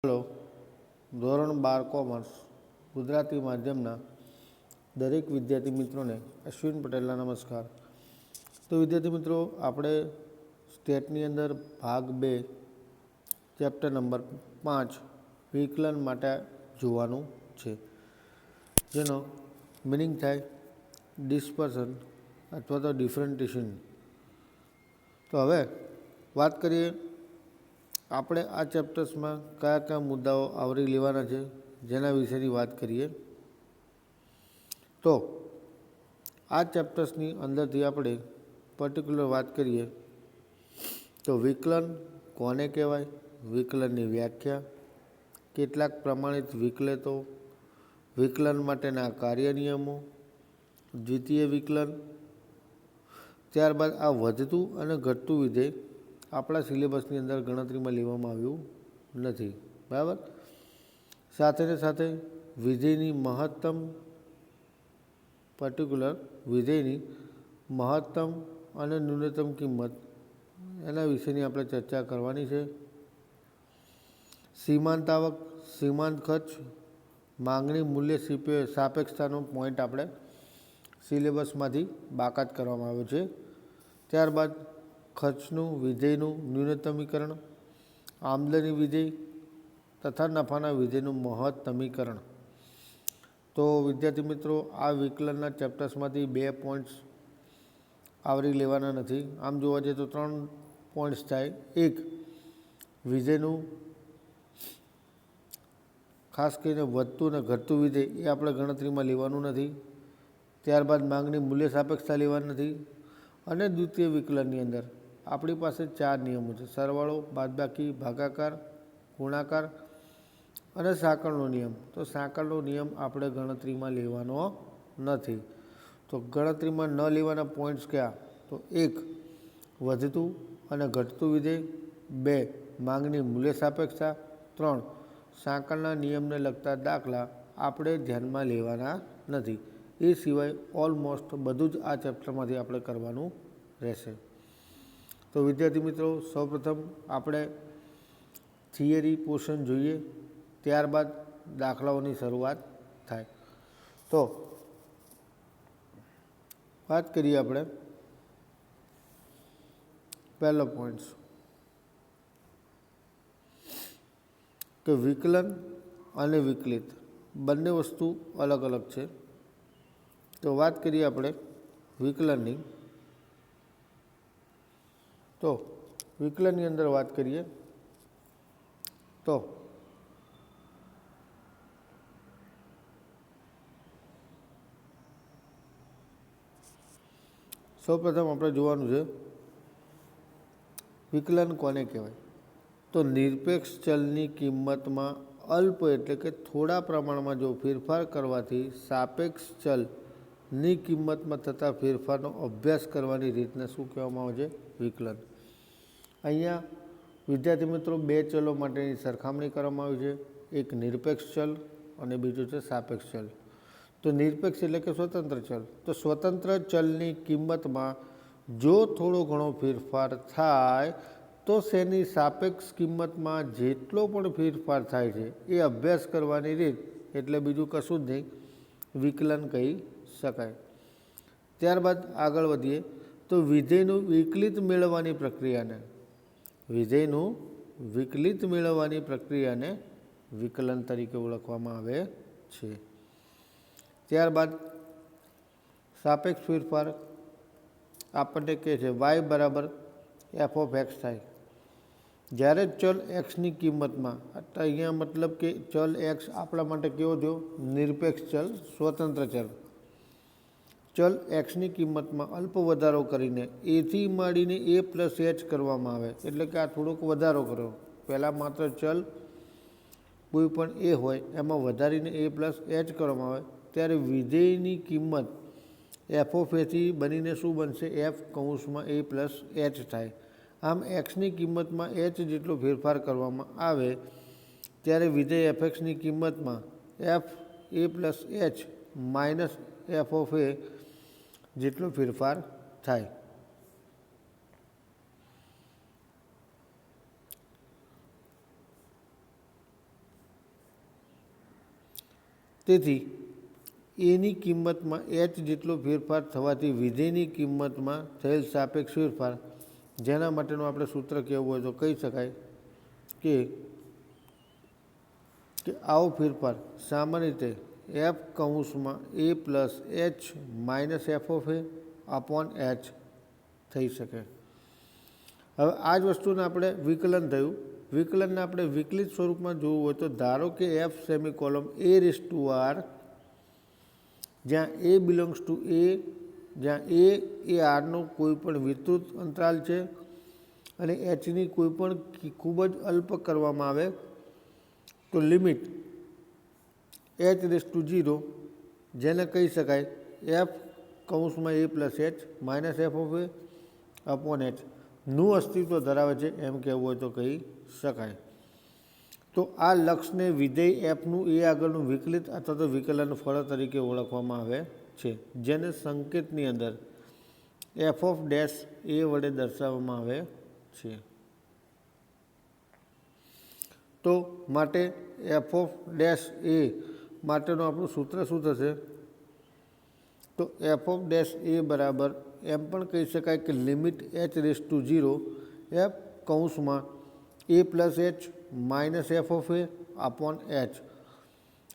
Hello, ધોરણ 12 commerce Gujarati માધ્યમના દરેક વિદ્યાર્થી મિત્રોને અશ્વિન પટેલના નમસ્કાર. તો વિદ્યાર્થી મિત્રો, આપણે સ્ટેટની અંદર ભાગ 2 ચેપ્ટર નંબર 5 વિકલન માટે જોવાનું છે, જેનો મિનિંગ થાય ડિસ્પર્સન અથવા તો ડિફરન્ટિએશન. તો હવે વાત કરીએ આપણે આ ચેપ્ટર્સમાં કયા કયા મુદ્દાઓ આવરી લેવાના છે, જેના વિશેની વાત કરીએ. તો આ ચેપ્ટર્સની અંદરથી આપણે પર્ટિક્યુલર વાત કરીએ તો વિકલન કોને કહેવાય, વિકલનની વ્યાખ્યા, કેટલાક પ્રમાણિત વિકલેતો, વિકલન માટેના કાર્ય નિયમો, દ્વિતીય વિકલન, ત્યારબાદ આ વધતું અને ઘટતું વિધેય આપણા સિલેબસની અંદર ગણતરીમાં લેવામાં આવ્યું નથી, બરાબર. સાથે ને સાથે વિધેયની મહત્તમ પર્ટિક્યુલર વિધેયની મહત્તમ અને ન્યૂનતમ કિંમત, એના વિશેની આપણે ચર્ચા કરવાની છે. સીમાંત આવક, સીમાંત ખર્ચ, માંગણી મૂલ્ય સાપેક્ષતાનો પોઈન્ટ આપણે સિલેબસમાંથી બાકાત કરવામાં આવ્યો છે. ત્યારબાદ ખર્ચનું વિધેયનું ન્યૂનતમીકરણ, આમદની વિધેય તથા નફાના વિધેયનું મહત્તમીકરણ. તો વિદ્યાર્થી મિત્રો, આ વિકલનના ચેપ્ટર્સમાંથી 2 પોઈન્ટ્સ આવરી લેવાના નથી. આમ જોવા જઈએ તો 3 પોઈન્ટ્સ થાય. એક, વિધેયનું ખાસ કરીને વધતું અને ઘટતું વિધેય એ આપણે ગણતરીમાં લેવાનું નથી. ત્યારબાદ માંગની મૂલ્ય સાપેક્ષતા લેવાની નથી. અને દ્વિતીય વિકલનની અંદર આપણી પાસે 4 નિયમો છે: સરવાળો, બાદબાકી, ભાગાકાર, ગુણાકાર અને સાંકળનો નિયમ. તો સાંકળનો નિયમ આપણે ગણતરીમાં લેવાનો નથી. તો ગણતરીમાં ન લેવાના પોઈન્ટ્સ કયા? તો 1, વધતું અને ઘટતું વિધેય, 2, માંગની મૂલ્ય સાપેક્ષતા, 3, સાંકળના નિયમને લગતા દાખલા આપણે ધ્યાનમાં લેવાના નથી. એ સિવાય ઓલમોસ્ટ બધું જ આ ચેપ્ટરમાંથી આપણે કરવાનું રહેશે. તો વિદ્યાર્થી મિત્રો, સૌપ્રથમ આપણે થિયરી પોર્શન જોઈએ, ત્યારબાદ દાખલાઓની શરૂઆત થાય. તો વાત કરીએ આપણે પહેલો પોઈન્ટ કે વિકલન અને વિકલિત બંને વસ્તુ અલગ અલગ છે. તો વાત કરીએ આપણે વિકલનની. તો વિકલનની અંદર વાત કરીએ તો સૌપ્રથમ આપણે જોવાનું છે વિકલન કોને કહેવાય. તો નિરપેક્ષ ચલની કિંમતમાં અલ્પ એટલે કે થોડા પ્રમાણમાં જો ફેરફાર કરવાથી સાપેક્ષ ચલની કિંમતમાં થતા ફેરફારનો અભ્યાસ કરવાની રીતને શું કહેવામાં આવે છે? વિકલન. અહીંયા વિદ્યાર્થી મિત્રો 2 ચલો માટેની સરખામણી કરવામાં આવી છે. એક નિરપેક્ષ ચલ અને બીજું છે સાપેક્ષ ચલ. તો નિરપેક્ષ એટલે કે સ્વતંત્ર ચલ. તો સ્વતંત્ર ચલની કિંમતમાં જો થોડો ઘણો ફેરફાર થાય તો તેની સાપેક્ષ કિંમતમાં જેટલો પણ ફેરફાર થાય છે એ અભ્યાસ કરવાની રીત એટલે બીજું કશું જ નહીં, વિકલન કહી શકાય. ત્યારબાદ આગળ વધીએ તો વિધેયનું વિકલિત મેળવવાની પ્રક્રિયાને વિકલન તરીકે ઓળખવામાં આવે છે. ત્યારબાદ સાપેક્ષ ફેરફાર આપણને કહે છે y બરાબર f(x) થાય જ્યારે ચલ એક્સની કિંમતમાં, અહીંયા મતલબ કે ચલ એક્સ આપણા માટે કેવો થયો? નિરપેક્ષ ચલ, સ્વતંત્ર ચલ. ચલ એક્સની કિંમતમાં અલ્પ વધારો કરીને એથી માંડીને a+h કરવામાં આવે, એટલે કે આ થોડોક વધારો કર્યો. પહેલાં માત્ર ચલ કોઈ પણ એ હોય એમાં વધારીને a+h કરવામાં આવે ત્યારે વિધેયની કિંમત f(a) બનીને શું બનશે? f(a+h) થાય. આમ એક્સની કિંમતમાં h જેટલો ફેરફાર કરવામાં આવે ત્યારે વિધેય fxની કિંમતમાં f(a+h) માઇનસ f(a) જેટલો ફેરફાર થાય. તેથી એની કિંમતમાં એચ જેટલો ફેરફાર થવાથી વિધેયની કિંમતમાં થયેલ સાપેક્ષ ફેરફાર, જેના માટેનું આપણે સૂત્ર કહેવું હોય તો કહી શકાય કે આવો ફેરફાર સામાન્ય રીતે એફ કૌંસમાં a plus h minus f of a upon h થઈ શકે. હવે આ જ વસ્તુને આપણે વિકલન થયું. વિકલનને આપણે વિકલિત સ્વરૂપમાં જોવું હોય તો ધારો કે f semicolon a race to r, જ્યાં એ બિલોંગ્સ ટુ એ, જ્યાં એ આરનો કોઈ પણ વિસ્તૃત અંતરાલ છે અને એચની કોઈ પણ ખૂબ જ અલ્પ કરવામાં આવે તો લિમિટ એચ રેસ ટુ 0, જેને કહી શકાય એફ કૌંસમાં a plus h minus f of a upon h નું અસ્તિત્વ ધરાવે છે એમ કહેવું હોય તો કહી શકાય. તો આ લક્ષને વિધેય એફનું એ આગળનું વિકલિત અથવા તો વિકલન ફળ તરીકે ઓળખવામાં આવે છે, જેને સંકેતની અંદર એફ ઓફ ડેશ એ વડે દર્શાવવામાં આવે છે. તો માટે એફ ઓફ ડેશ એ માટેનું આપણું સૂત્ર શું થશે? તો એફ ઓફ ડેશ એ બરાબર એમ પણ કહી શકાય કે limit h race to 0 f કૌંસમાં a plus h minus f of a upon h.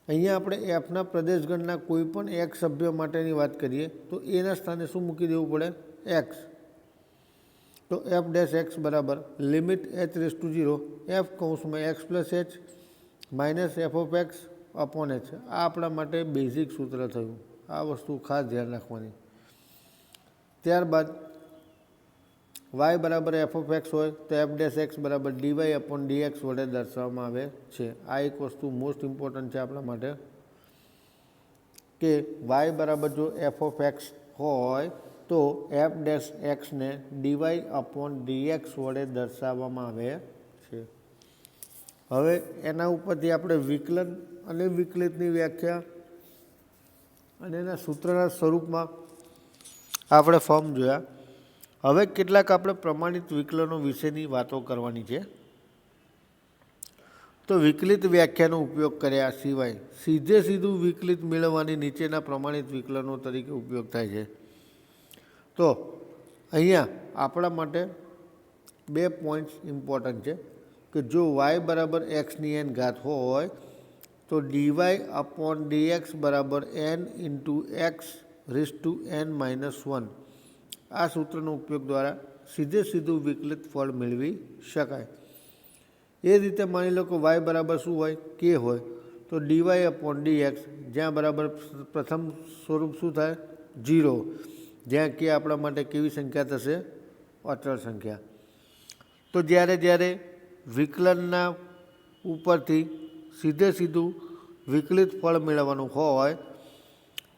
અહીંયા આપણે એફના પ્રદેશગણના કોઈ પણ એક્સ સભ્ય માટેની વાત કરીએ તો એના સ્થાને શું મૂકી દેવું પડે? એક્સ. તો એફ ડેશ એક્સ બરાબર limit h race to 0 f કૌંસમાં x plus h minus f of x upon h. આ આપણા માટે બેઝિક સૂત્ર થયું. આ વસ્તુ ખાસ ધ્યાન રાખવાની. ત્યારબાદ વાય બરાબર એફ ઓફ એક્સ હોય તો એફ ડેશ એક્સ બરાબર ડીવાય અપોન ડીએક્સ વડે દર્શાવવામાં આવે છે. આ એક વસ્તુ મોસ્ટ ઇમ્પોર્ટન્ટ છે આપણા માટે કે વાય બરાબર જો એફ ઓફ એક્સ હોય તો એફ ડેશ એક્સને ડીવાય અપોન ડીએક્સ વડે દર્શાવવામાં આવે છે. હવે એના ઉપરથી આપણે વિકલન અને વિકલિતની વ્યાખ્યા અને એના સૂત્રના સ્વરૂપમાં આપણે ફોર્મ જોયા. હવે કેટલાક આપણે પ્રમાણિત વિકલનો વિશેની વાતો કરવાની છે. તો વિકલિત વ્યાખ્યાનો ઉપયોગ કર્યા સિવાય સીધું વિકલિત મેળવવાની નીચેના પ્રમાણિત વિકલનો તરીકે ઉપયોગ થાય છે. તો અહીંયા આપણા માટે 2 પોઈન્ટ્સ ઇમ્પોર્ટન્ટ છે કે જો વાય બરાબર એક્સની એન ઘાત હોય તો ડીવાય અપોન ડીએક્સ બરાબર n into x raise to n minus 1. આ સૂત્રનો ઉપયોગ દ્વારા સીધું વિકલિત ફળ મેળવી શકાય. એ રીતે માની લો કે વાય બરાબર શું હોય? કે હોય તો ડીવાય અપોન ડીએક્સ, જ્યાં બરાબર પ્રથમ સ્વરૂપ શું થાય? 0, જ્યાં કે આપણા માટે કેવી સંખ્યા થશે? અચળ સંખ્યા. તો જ્યારે વિકલનના ઉપરથી સીધું વિકલિત ફળ મેળવવાનું હોય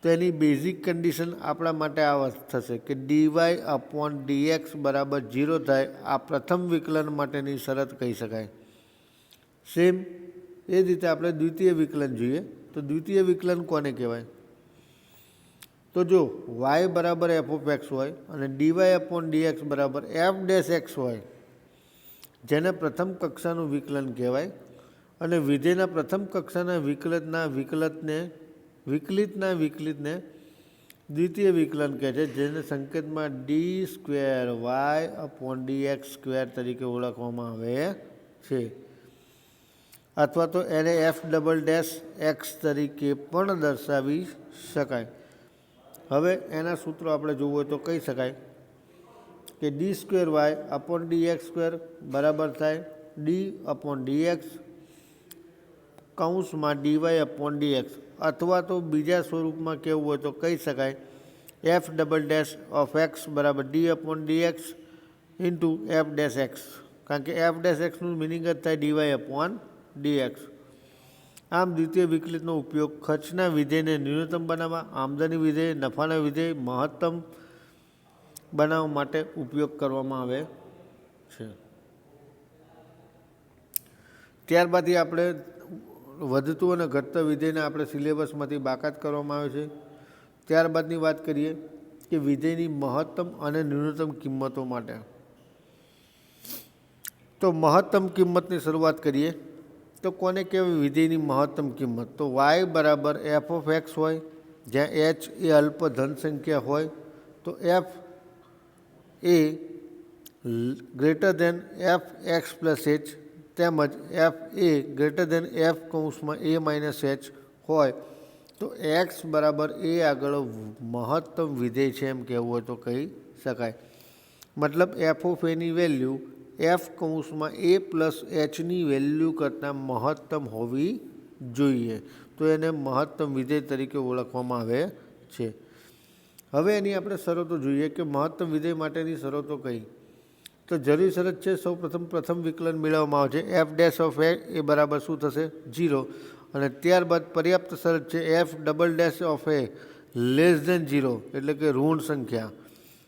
તો એની બેઝિક કન્ડિશન આપણા માટે આ થશે કે ડીવાય અપોન ડીએક્સ બરાબર 0 થાય. આ પ્રથમ વિકલન માટેની શરત કહી શકાય. સેમ એ રીતે આપણે દ્વિતીય વિકલન જોઈએ તો દ્વિતીય વિકલન કોને કહેવાય? તો જો વાય બરાબર એફ ઓફ એક્સ હોય અને ડીવાય અપોન ડીએક્સ બરાબર એફ ડેશ એક્સ હોય, જેને પ્રથમ કક્ષાનું વિકલન કહેવાય, અને વિધેયના પ્રથમ કક્ષાના વિકલિતને દ્વિતીય વિકલન કહે છે, જેને સંકેતમાં d square y upon dx square તરીકે ઓળખવામાં આવે છે. અથવા તો એને એફ ડબલ ડેશ એક્સ તરીકે પણ દર્શાવી શકાય. હવે એના સૂત્રો આપણે જોવું હોય તો કહી શકાય કે d square y upon dx square બરાબર થાય ડી અપોન ડીએક્સ કૌંસમાં ડીવાય અપોન ડીએક્સ, અથવા તો બીજા સ્વરૂપમાં કહેવું હોય તો કહી શકાય f double dash of x બરાબર d upon dx into f dash x, કારણ કે એફ ડેશ એક્સનું મિનિંગ જ થાય ડીવાય અપોન ડીએક્સ. આમ દ્વિતીય વિકલિતનો ઉપયોગ ખર્ચના વિધેયને ન્યૂનતમ બનાવવા, આમદની વિધેય નફાના વિધેય મહત્તમ બનાવવા માટે ઉપયોગ કરવામાં આવે છે. ત્યારબાદથી આપણે વધતું અને ઘટતા વિધેયને આપણે સિલેબસમાંથી બાકાત કરવામાં આવે છે. ત્યારબાદની વાત કરીએ કે વિધેયની મહત્તમ અને ન્યૂનતમ કિંમતો માટે. તો મહત્તમ કિંમતની શરૂઆત કરીએ તો કોને કહેવાય વિધેયની મહત્તમ કિંમત? તો વાય બરાબર એફ ઓફ એક્સ હોય, જ્યાં એચ એ અલ્પ ધન સંખ્યા હોય, તો f a greater than f x plus h, તેમજ f a greater than f કૌંસમાં એ માઇનસ એચ હોય, તો એક્સ બરાબર એ આગળ મહત્તમ વિધેય છે એમ કહેવું હોય તો કહી શકાય. મતલબ F of any value F કૌંસમાં એ પ્લસ એચની વેલ્યુ કરતાં મહત્તમ હોવી જોઈએ, તો એને મહત્તમ વિધેય તરીકે ઓળખવામાં આવે છે. હવે એની આપણે શરતો જોઈએ કે મહત્તમ વિધેય માટેની શરતો કઈ. તો જરૂરી શરત છે પ્રથમ વિકલન મેળવવામાં આવે છે એફ ડેશ ઓફ એ બરાબર શું થશે? 0. અને ત્યારબાદ પર્યાપ્ત શરત છે f double dash of a less than 0, એટલે કે ઋણ સંખ્યા.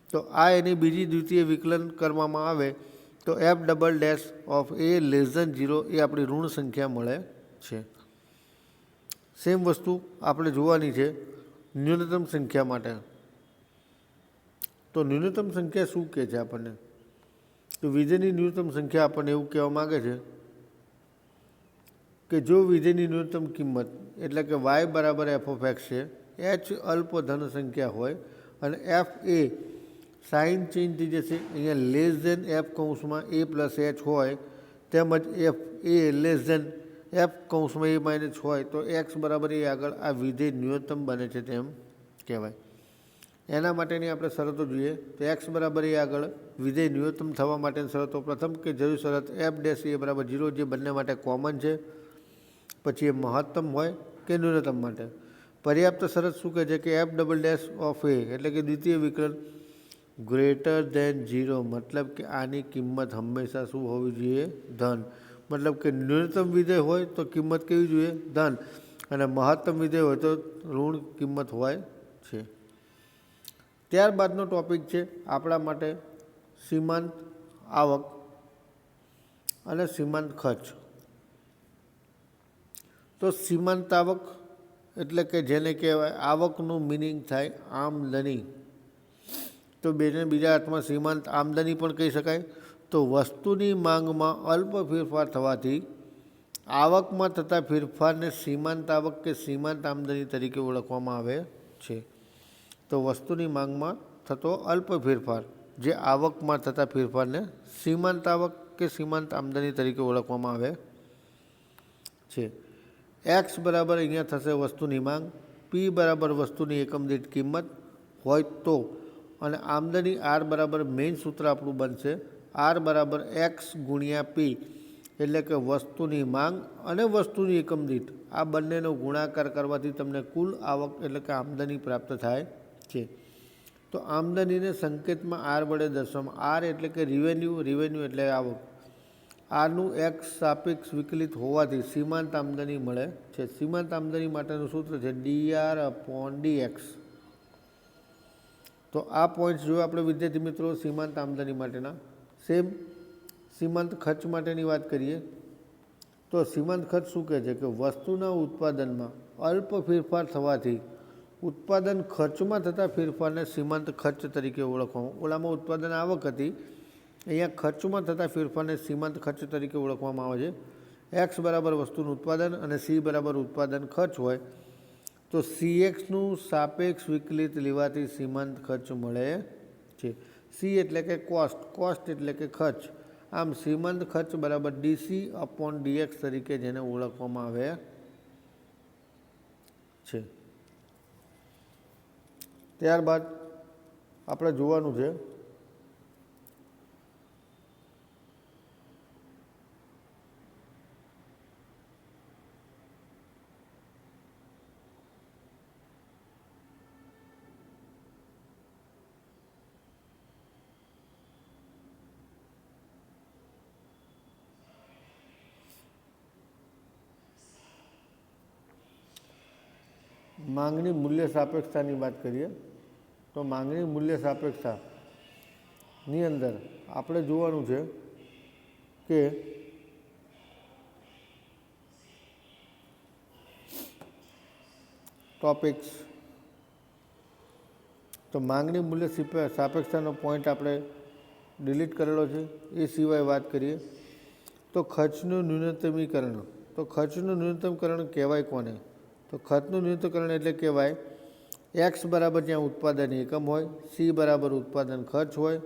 તો આ એની બીજી દ્વિતીય વિકલન કરવામાં આવે તો f double dash of a less than 0 એ આપણી ઋણ સંખ્યા મળે છે. સેમ વસ્તુ આપણે જોવાની છે ન્યૂનતમ સંખ્યા માટે. તો ન્યૂનતમ સંખ્યા શું કહે છે આપણને? તો વિધેયની ન્યૂનતમ સંખ્યા આપણને એવું કહેવા માગે છે કે જો વિધેયની ન્યૂનતમ કિંમત એટલે કે વાય બરાબર એફ ઓફ એક્સ છે, એચ અલ્પ ધન સંખ્યા હોય અને એફ એ સાઇન ચેન્જ થઈ જશે, અહીંયા લેસ દેન એફ કૌંસમાં એ પ્લસ એચ હોય, તેમજ એફ એ લેસ દેન એફ કૌંસમાં એ માઇનસ હોય, તો એક્સ બરાબર એ આગળ આ વિધેય ન્યૂનતમ બને છે તેમ કહેવાય. એના માટેની આપણે શરતો જોઈએ તો એક્સ બરાબર એ આગળ વિધેય ન્યૂનતમ થવા માટેની શરતો પ્રથમ કે જરૂરી શરત એફ ડેશ એ બરાબર 0, જે બંને માટે કોમન છે. પછી એ મહત્તમ હોય કે ન્યૂનતમ માટે. પર્યાપ્ત શરત શું કહે છે કે એફ ડબલ ડેશ ઓફ એ એટલે કે દ્વિતીય વિકલન ગ્રેટર દેન 0, મતલબ કે આની કિંમત હંમેશા શું હોવી જોઈએ? ધન. મતલબ કે ન્યૂનતમ વિધેય હોય તો કિંમત કેવી જોઈએ? ધન. અને મહત્તમ વિધેય હોય તો ઋણ કિંમત હોય છે. ત્યારબાદનો ટોપિક છે આપણા માટે સીમાંત આવક અને સીમાંત ખર્ચ. તો સીમાંત આવક એટલે કે જેને કહેવાય આવકનું મિનિંગ થાય આમદની. તો બીજા અર્થમાં સીમાંત આમદની પણ કહી શકાય. તો વસ્તુની માંગમાં અલ્પ ફેરફાર થવાથી આવકમાં થતા ફેરફારને સીમાંત આવક કે સીમાંત આમદની તરીકે ઓળખવામાં આવે છે. તો વસ્તુની માંગમાં થતો અલ્પ ફેરફાર, જે આવકમાં થતા ફેરફારને સીમાંત આવક કે સીમાંત આમદની તરીકે ઓળખવામાં આવે છે. એક્સ બરાબર અહીંયા થશે વસ્તુની માંગ, પી બરાબર વસ્તુની એકમ દીઠ કિંમત હોય તો, અને આમદની આર બરાબર મેઇન સૂત્ર આપણું બનશે આર બરાબર એક્સ ગુણ્યા પી, એટલે કે વસ્તુની માંગ અને વસ્તુની એકમ દીઠ આ બંનેનો ગુણાકાર કરવાથી તમને કુલ આવક એટલે કે આમદની પ્રાપ્ત થાય છે. તો આમદનીને સંકેતમાં આર વડે દર્શાવવામાં, આર એટલે કે રિવેન્યુ એટલે આવક. આરનું એક્સ સાપેક્ષ વિકલિત હોવાથી સીમાંત આમદની મળે છે. સીમાંત આમદની માટેનું સૂત્ર છે ડીઆર અપોન ડીએક્સ. તો આ પોઈન્ટ્સ જો આપણે વિદ્યાર્થી મિત્રો સીમાંત આમદની માટેના. સેમ સીમાંત ખર્ચ માટેની વાત કરીએ તો સીમાંત ખર્ચ શું કહે છે કે વસ્તુના ઉત્પાદનમાં અલ્પ ફેરફાર થવાથી ઉત્પાદન ખર્ચમાં થતા ફેરફારને સીમાંત ખર્ચ તરીકે ઓળખવામાં. ઓલામાં ઉત્પાદન આવક હતી, અહીંયા ખર્ચમાં થતા ફેરફારને સીમાંત ખર્ચ તરીકે ઓળખવામાં આવે છે. એક્સ બરાબર વસ્તુનું ઉત્પાદન અને સી બરાબર ઉત્પાદન ખર્ચ હોય તો સીએક્સનું સાપેક્ષ વિકલિત લેવાથી સીમાંત ખર્ચ મળે છે. સી એટલે કે કોસ્ટ એટલે કે ખર્ચ. આમ સીમાંત ખર્ચ બરાબર ડીસી અપોન ડીએક્સ તરીકે જેને ઓળખવામાં આવે છે. ત્યારબાદ આપણે જોવાનું છે માંગની મૂલ્ય સાપેક્ષતાની વાત કરીએ તો માંગની મૂલ્ય સાપેક્ષતાની અંદર આપણે જોવાનું છે કે ટોપિક્સ. તો માંગની મૂલ્ય સાપેક્ષતાનો પોઈન્ટ આપણે ડિલીટ કરેલો છે. એ સિવાય વાત કરીએ તો ખર્ચનું ન્યૂનતમીકરણ. તો તો ખર્ચનું ન્યૂનતમકરણ કહેવાય કોને? તો ખર્ચનું ન્યૂનતમકરણ એટલે કહેવાય એક્સ બરાબર જ્યાં ઉત્પાદન એકમ હોય, સી બરાબર ઉત્પાદન ખર્ચ હોય.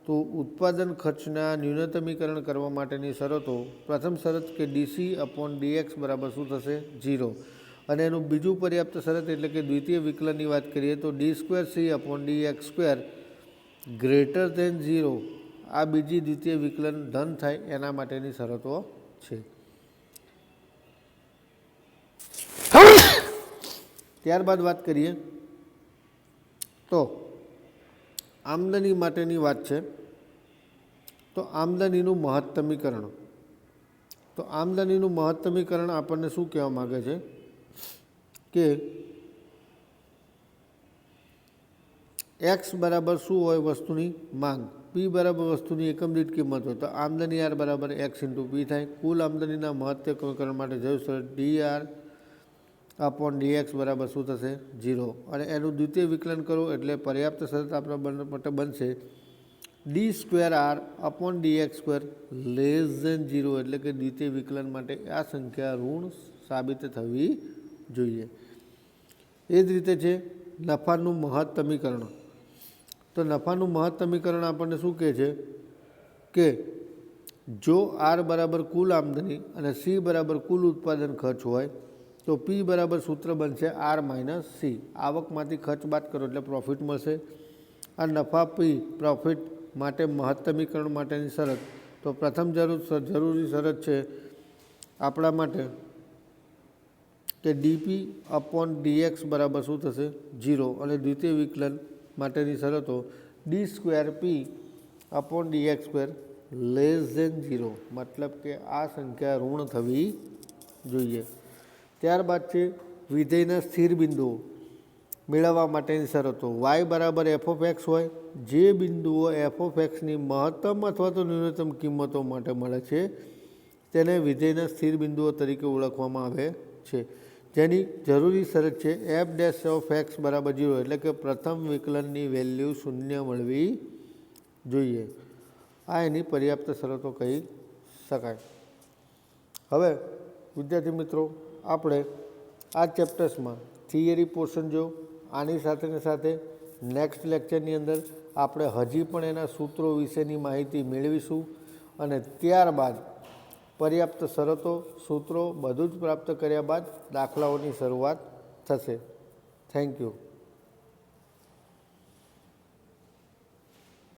તો ઉત્પાદન ખર્ચના ન્યૂનતમીકરણ કરવા માટેની શરતો, પ્રથમ શરત કે ડીસી અપોન ડીએક્સ બરાબર શું થશે? 0. અને એનું બીજું પર્યાપ્ત શરત એટલે કે દ્વિતીય વિકલનની વાત કરીએ તો d²c upon dx² greater than 0. આ બીજી દ્વિતીય વિકલન ધન થાય એના માટેની શરતો છે. ત્યારબાદ વાત કરીએ તો આમદની માટેની વાત છે. તો આમદનીનું મહત્તમીકરણ. તો આમદનીનું મહત્તમીકરણ આપણને શું કહેવા માગે છે કે એક્સ બરાબર શું હોય? વસ્તુની માંગ. પી બરાબર વસ્તુની એકમ દીઠ કિંમત હોય તો આમદની આર બરાબર એક્સ ઇન્ટુ પી થાય. કુલ આમદનીના મહત્તમીકરણ માટે જરૂર શરત ડી આર અપોન ડીએક્સ બરાબર શું થશે? 0. અને એનું દ્વિતીય વિકલન કરો એટલે પર્યાપ્ત શરત આપણા માટે બનશે d²r upon dx² less than 0. એટલે કે દ્વિતીય વિકલન માટે આ સંખ્યા ઋણ સાબિત થવી જોઈએ. એ જ રીતે છે નફાનું મહત્તમીકરણ. તો નફાનું મહત્તમીકરણ આપણને શું કહે છે કે જો આર બરાબર કુલ આમદની અને સી બરાબર કુલ ઉત્પાદન ખર્ચ હોય તો પી બરાબર સૂત્ર બનશે આર માઇનસ સી. આવકમાંથી ખર્ચ બાદ કરો એટલે પ્રોફિટ મળશે. આ નફા પી પ્રોફિટ માટે મહત્તમીકરણ માટેની શરત. તો પ્રથમ જરૂરી શરત છે આપણા માટે કે ડીપી અપોન ડીએક્સ બરાબર શું થશે? 0. અને દ્વિતીય વિકલન માટેની શરતો d²p upon dx² less than 0. મતલબ કે આ સંખ્યા ઋણ થવી જોઈએ. ત્યારબાદ છે વિધેયના સ્થિર બિંદુઓ મેળવવા માટેની શરતો. વાય બરાબર એફ ઓફ એક્સ હોય. જે બિંદુઓ એફ ઓફ એક્સની મહત્તમ અથવા તો ન્યૂનતમ કિંમતો માટે મળે છે તેને વિધેયના સ્થિર બિંદુઓ તરીકે ઓળખવામાં આવે છે. જેની જરૂરી શરત છે એફ ડેશ ઓફ એક્સ બરાબર 0. એટલે કે પ્રથમ વિકલનની વેલ્યુ 0 મળવી જોઈએ. આ એની પર્યાપ્ત શરતો કહી શકાય. હવે વિદ્યાર્થી મિત્રો આપણે આ ચેપ્ટર્સમાં થિયરી પોર્શન જો આની સાથે નેક્સ્ટ લેક્ચરની અંદર આપણે હજી પણ એના સૂત્રો વિશેની માહિતી મેળવીશું અને ત્યારબાદ પર્યાપ્ત શરતો, સૂત્રો બધું જ પ્રાપ્ત કર્યા બાદ દાખલાઓની શરૂઆત થશે. Thank you.